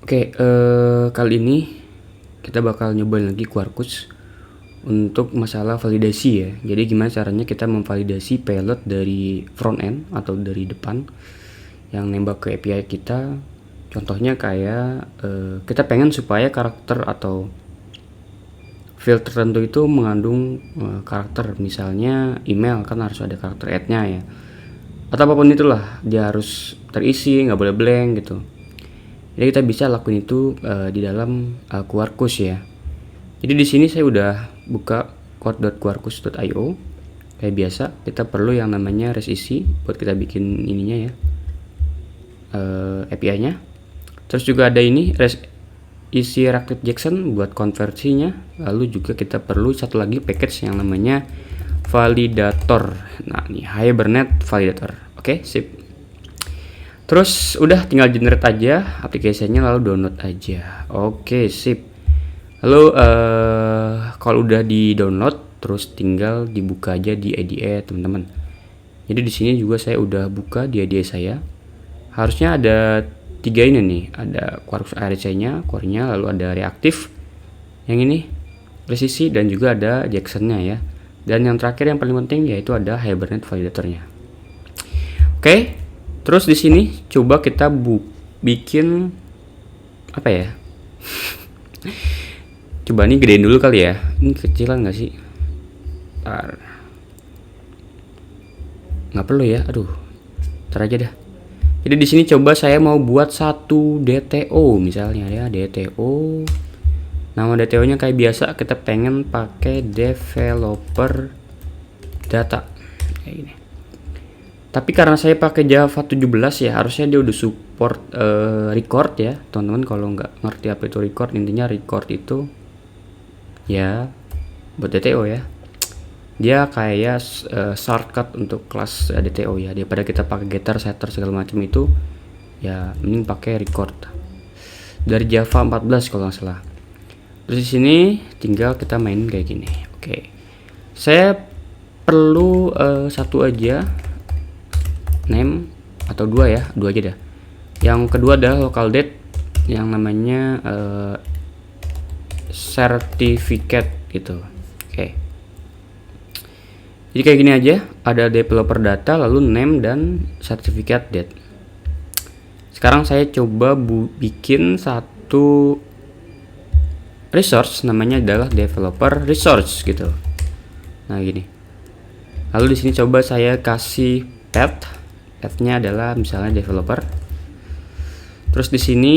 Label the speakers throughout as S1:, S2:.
S1: Oke, kali ini kita bakal nyobain lagi Quarkus untuk masalah validasi ya. Jadi gimana caranya kita memvalidasi payload dari front end atau dari depan yang nembak ke API kita. Contohnya kayak kita pengen supaya karakter atau field tertentu itu mengandung karakter, misalnya email kan harus ada karakter add-nya ya. Atau apapun itulah, dia harus terisi, nggak boleh blank gitu. Jadi kita bisa lakuin itu di dalam Quarkus ya. Jadi di sini saya udah buka code.quarkus.io. Kayak biasa, kita perlu yang namanya REST buat kita bikin ininya ya, API-nya. Terus juga ada ini REST Reactive JSON buat konversinya. Lalu juga kita perlu satu lagi package yang namanya validator. Nah, ini Hibernate Validator. Oke, sip. Terus udah tinggal generate aja aplikasinya lalu download aja. Oke, sip. Lalu kalau udah di download terus tinggal dibuka aja di IDE teman-teman. Jadi di sini juga saya udah buka di IDE saya. Harusnya ada 3 ini nih, ada Quarkus ARC-nya, core-nya, lalu ada reaktif. Yang ini presisi dan juga ada JSON-nya ya. Dan yang terakhir yang paling penting yaitu ada Hibernate Validator-nya. Oke. Terus di sini coba kita bikin apa ya? Coba nih gedein dulu kali ya. Ini kecilan nggak sih? Ntar. Nggak perlu ya. Aduh. Ntar aja dah. Jadi di sini coba saya mau buat satu DTO misalnya ya, DTO. Nama DTO-nya kayak biasa, kita pengen pakai developer data kayak gini. Tapi karena saya pakai Java 17 ya, harusnya dia udah support record ya, teman-teman. Kalau nggak ngerti apa itu record, intinya record itu ya buat DTO ya. Dia kayak shortcut untuk kelas DTO ya. Daripada kita pakai getter, setter segala macam itu, ya mending pakai record. Dari Java 14 kalau nggak salah. Terus di sini tinggal kita main kayak gini. Oke. Saya perlu satu aja name atau dua ya, dua aja dah. Yang kedua adalah local date yang namanya certificate gitu. Oke. Jadi kayak gini aja, ada developer data lalu name dan certificate date. Sekarang saya coba bikin satu resource, namanya adalah developer resource gitu. Nah gini. Lalu di sini coba saya kasih path-nya adalah misalnya developer. Terus di sini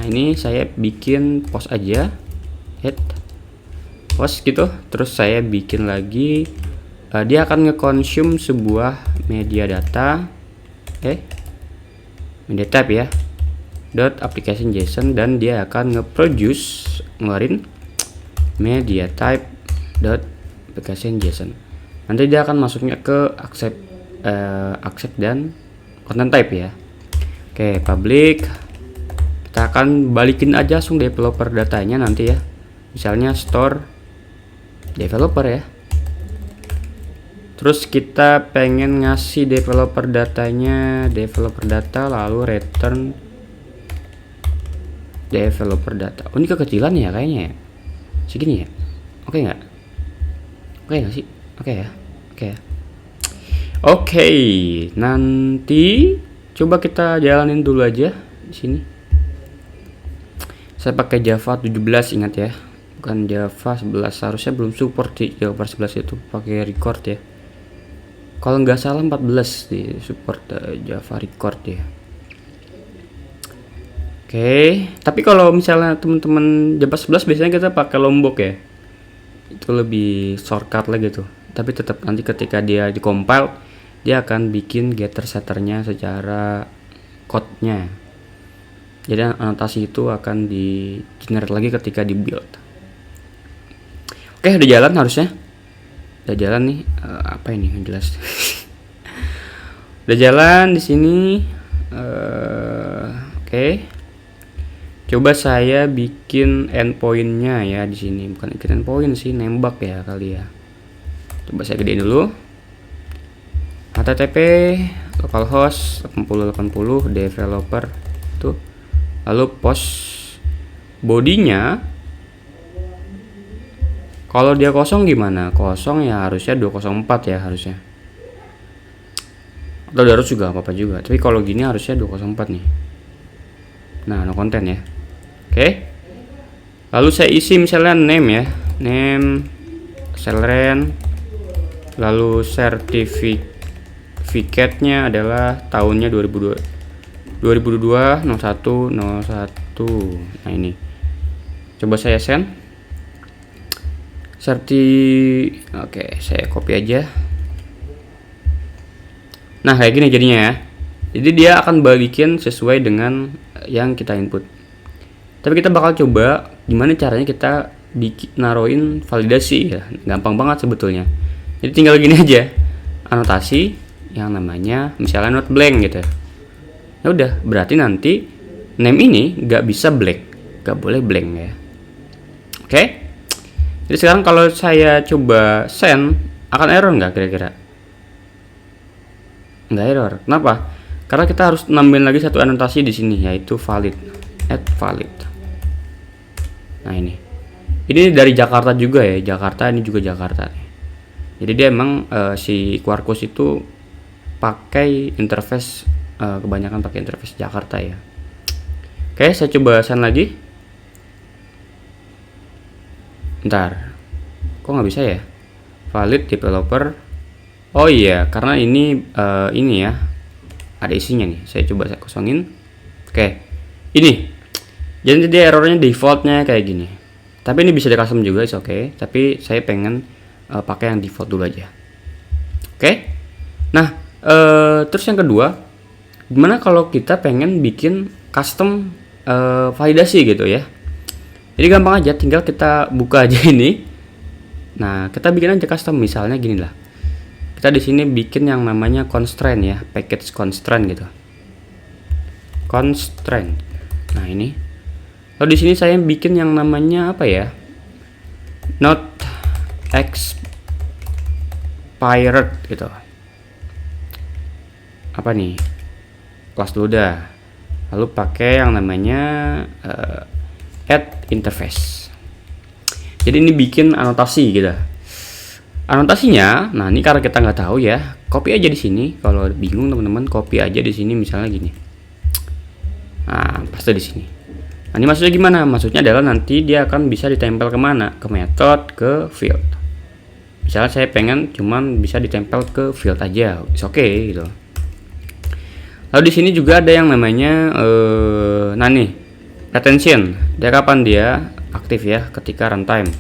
S1: ini saya bikin post aja, head post gitu. Terus saya bikin lagi dia akan nge-consume sebuah media data, media type ya, dot application JSON, dan dia akan nge-produce ngeluarin media type dot application JSON. Nanti dia akan masuknya ke accept dan content type ya. Oke, public. Kita akan balikin aja langsung developer datanya nanti ya. Misalnya store developer ya. Terus kita pengen ngasih developer datanya, developer data, lalu return developer data. Oh, ini kekecilan ya kayaknya ya. Segini ya. Oke nggak? Oke nggak sih? Oke ya. Oke ya. Oke, nanti coba kita jalanin dulu aja di sini. Saya pakai Java 17, ingat ya, bukan Java 11. Harusnya belum support di Java 11 itu pakai record ya. Kalau nggak salah 14 di support Java record ya. Oke, tapi kalau misalnya teman-teman Java 11 biasanya kita pakai Lombok ya. Itu lebih shortcut lah gitu. Tapi tetap nanti ketika dia di-compile, dia akan bikin getter setternya secara code-nya. Jadi anotasi itu akan di generate lagi ketika di build. Oke, udah jalan harusnya. Udah jalan nih. Apa ini yang jelas? Udah jalan di sini. Oke. Coba saya bikin endpoint-nya ya di sini. Bukan bikin endpoint sih, nembak ya kali ya. Coba saya gedein dulu. HTTP localhost 8080 developer tuh Lalu post bodinya, kalau dia kosong gimana? Kosong ya harusnya 204 ya harusnya. Atau harus juga apa-apa juga. Tapi kalau gini harusnya 204 nih. Nah, no content ya. Oke. Lalu saya isi misalnya name ya. Name Celeran. Lalu sertifikatnya adalah tahunnya 2022 01 01. Nah, ini. Coba saya send. Oke, saya copy aja. Nah, kayak gini jadinya ya. Jadi dia akan balikin sesuai dengan yang kita input. Tapi kita bakal coba gimana caranya kita naruhin validasi ya. Gampang banget sebetulnya. Jadi tinggal gini aja. Anotasi yang namanya misalnya not blank gitu. Ya udah, berarti nanti name ini nggak bisa blank. Nggak boleh blank ya. Oke? Jadi sekarang kalau saya coba send, akan error nggak kira-kira? Nggak error. Kenapa? Karena kita harus nambahin lagi satu anotasi di sini, yaitu valid. Add valid. Nah, ini dari Jakarta juga ya. Jakarta, ini juga Jakarta. Jadi dia emang si Quarkus itu pakai interface, kebanyakan pakai interface Jakarta ya. Oke, saya coba send lagi. Bentar, kok nggak bisa ya? Valid developer. Oh iya, karena ini ya ada isinya nih. Saya coba saya kosongin. Oke, ini. Jadi dia errornya defaultnya kayak gini. Tapi ini bisa di custom juga, oke. Tapi saya pengen pakai yang default dulu aja. Oke. Nah, terus yang kedua, gimana kalau kita pengen bikin custom validasi gitu ya? Jadi gampang aja, tinggal kita buka aja ini. Nah, kita bikin aja custom, misalnya gini lah. Kita di sini bikin yang namanya constraint ya, package constraint gitu. Constraint. Nah, ini. Lalu di sini saya bikin yang namanya apa ya? Not expired gitu. Apa nih? Kelas dulu dah. Lalu pakai yang namanya add interface. Jadi ini bikin anotasi gitu. Anotasinya, nah ini karena kita nggak tahu ya, copy aja di sini. Kalau bingung teman-teman, copy aja di sini misalnya gini. Nah, paste di sini. Nah, ini maksudnya gimana? Maksudnya adalah nanti dia akan bisa ditempel kemana? Ke method, ke field. Misalnya saya pengen cuman bisa ditempel ke field aja, oke gitu. Lalu di sini juga ada yang namanya, nah nih, retention. Dia kapan dia aktif ya? Ketika runtime.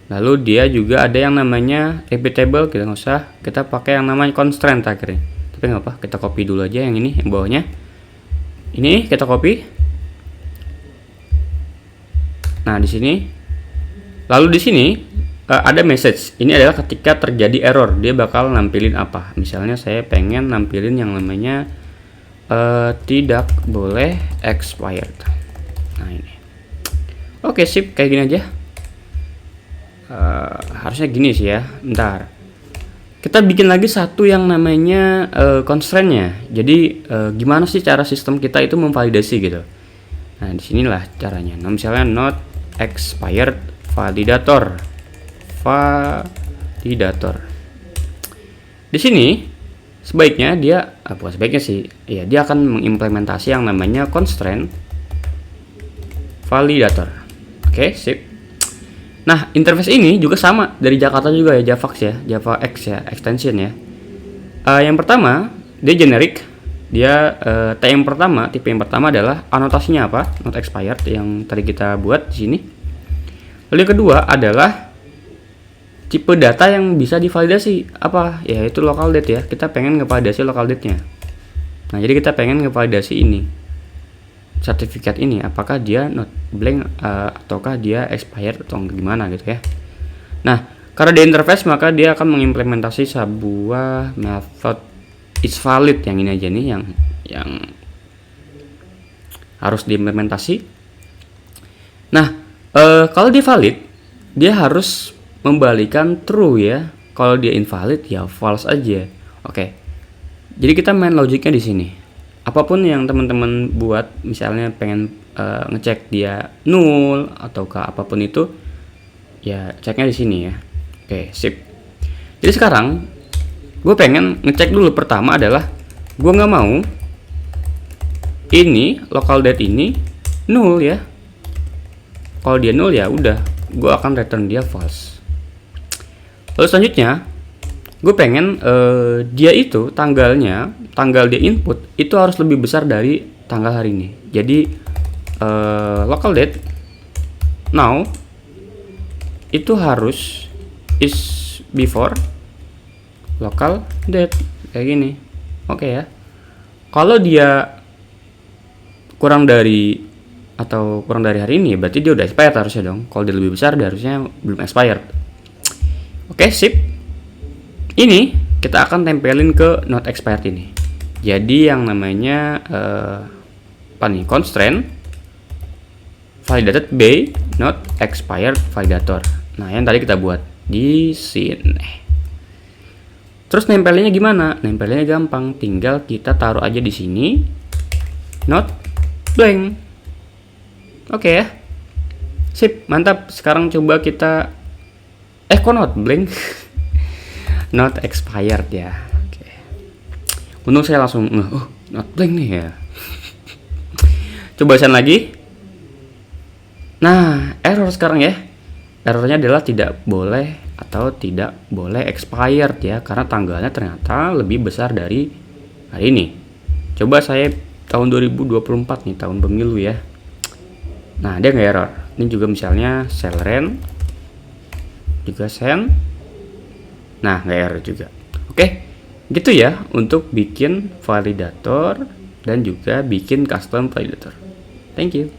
S1: Lalu dia juga ada yang namanya repeatable, kita nggak usah, kita pakai yang namanya constraint akhirnya. Tapi nggak apa, kita copy dulu aja yang ini, yang bawahnya. Ini kita copy. Nah di sini, lalu di sini ada message. Ini adalah ketika terjadi error, dia bakal nampilin apa? Misalnya saya pengen nampilin yang namanya tidak boleh expired. Nah ini. Oke sip, kayak gini aja. Harusnya gini sih ya. Bentar. Kita bikin lagi satu yang namanya constraint-nya. Jadi gimana sih cara sistem kita itu memvalidasi gitu. Nah disinilah caranya. Nah misalnya not expired validator. Di sini sebaiknya dia bukan sebaiknya sih, ya dia akan mengimplementasi yang namanya constraint validator. Oke, sip. Nah, interface ini juga sama dari Jakarta juga ya, Javax ya, JavaX ya, extension ya. Yang pertama, dia generic. Dia tipe yang pertama adalah anotasinya apa? Not expired yang tadi kita buat di sini. Lalu yang kedua adalah tipe data yang bisa divalidasi apa? Ya itu local date ya. Kita pengen ngevalidasi local date-nya. Nah, jadi kita pengen ngevalidasi ini. Sertifikat ini apakah dia not blank ataukah dia expired atau gimana gitu ya. Nah, karena di interface maka dia akan mengimplementasi sebuah method is valid yang ini aja nih yang harus diimplementasi. Nah, kalau dia valid, dia harus membalikan true ya. Kalau dia invalid ya false aja. Oke. Jadi kita main logiknya di sini. apapun yang teman-teman buat, misalnya pengen ngecek dia null ataukah apapun itu, ya ceknya di sini ya. Oke, sip. Jadi sekarang gue pengen ngecek dulu. Pertama adalah gue nggak mau ini local date ini null ya. Kalau dia null ya udah, gue akan return dia false. Lalu selanjutnya gue pengen dia itu tanggal dia input itu harus lebih besar dari tanggal hari ini. Jadi local date now itu harus is before local date kayak gini. Oke ya. Kalau dia kurang dari hari ini, berarti dia udah expired harusnya dong. Kalau dia lebih besar, dia harusnya belum expired. Oke, sip. Ini kita akan tempelin ke not expired ini. Jadi yang namanya constraint validated by not expired validator. Nah, yang tadi kita buat di sini. Terus nempelinnya gimana? Nempelinnya gampang, tinggal kita taruh aja di sini not blank. Oke ya. Sip, mantap. Sekarang coba kita kok not blank? Not expired ya. Oke. Untung saya langsung not blank nih ya. Coba pesan lagi. Nah, error sekarang ya. Errornya adalah tidak boleh expired ya, karena tanggalnya ternyata lebih besar dari hari ini. Coba saya tahun 2024 nih, tahun pemilu ya. Nah, dia nggak error. Ini juga misalnya sell rent juga send. Nah, nggak error juga. Oke, gitu ya untuk bikin validator dan juga bikin custom validator. Thank you.